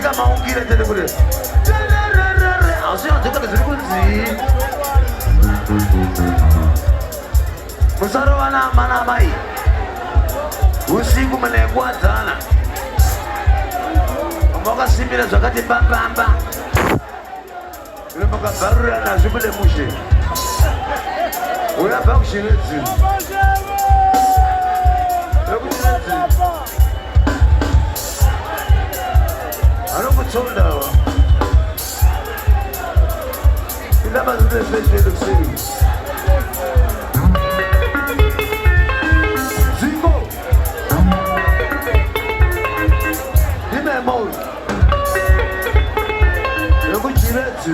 Tika maungkira tete kule. Asio tika ziri kunzi. Musaro wana mana mai. Usiku mnekwa sana. Moga simira zakati pamba. Ile moga barra na zubule mushe. Oya bakshirezi. Sonda wa. Ila bazı sesleri seviyor. Zingo. Dime mol. Yok çiretçi.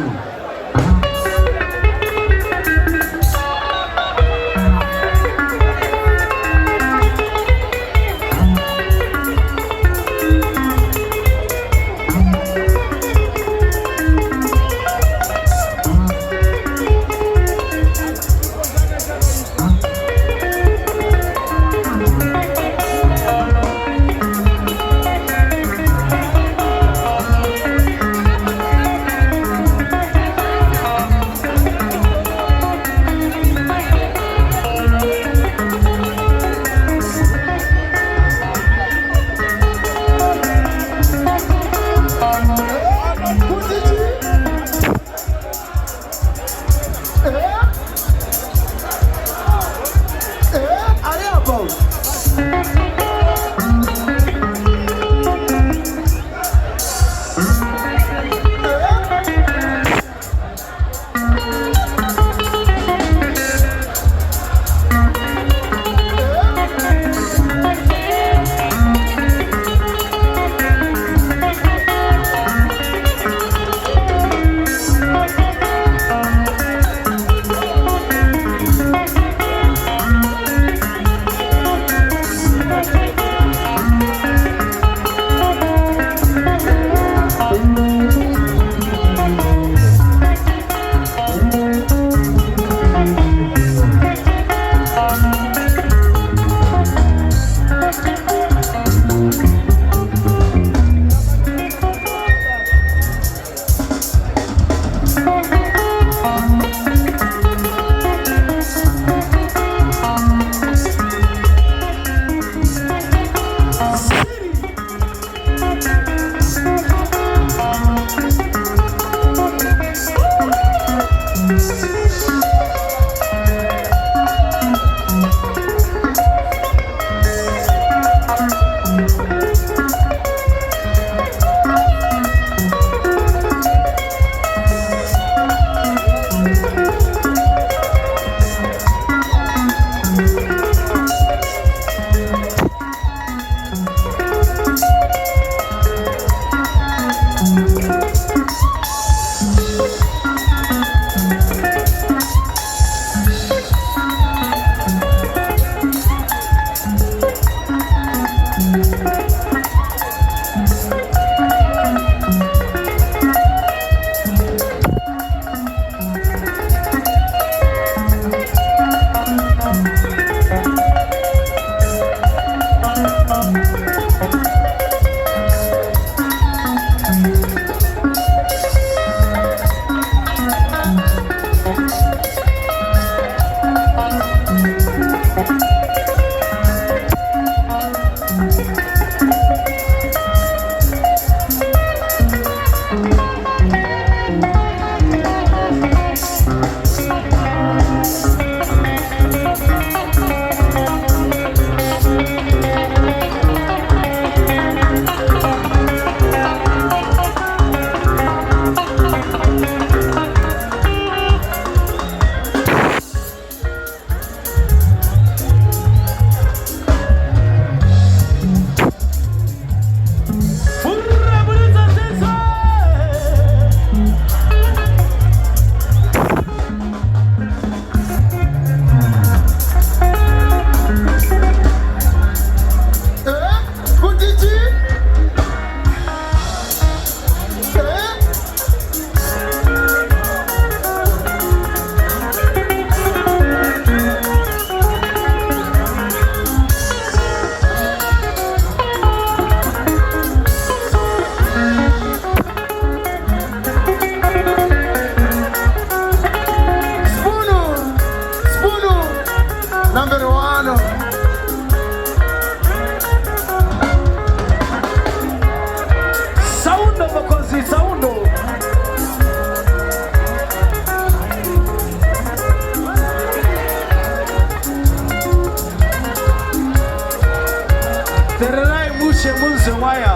waya.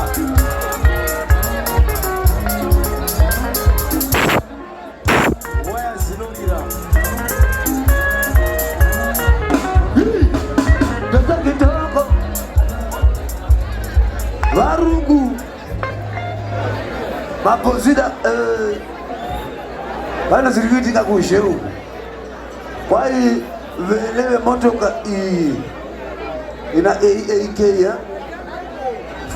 Waya zinungira. Tata kitoko. Varungu. Mapozida bana zilikitika kusheru. Kwa hii velewe motoka ina AAK ya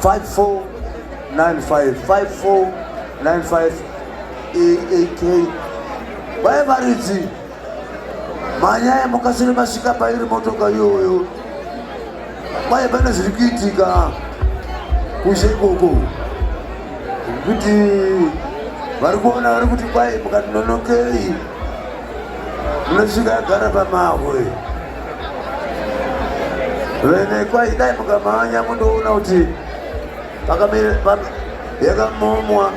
5495 AAK bae bariti manyaye mukasiri mashika pairi motoka yoyo bae bana zilikitika kushekoko kuti varikuona vari kuti kwai mukatinonokei munosvika yagara pamahwe vene kwai dai mukamanya mundoona kuti yakamomwa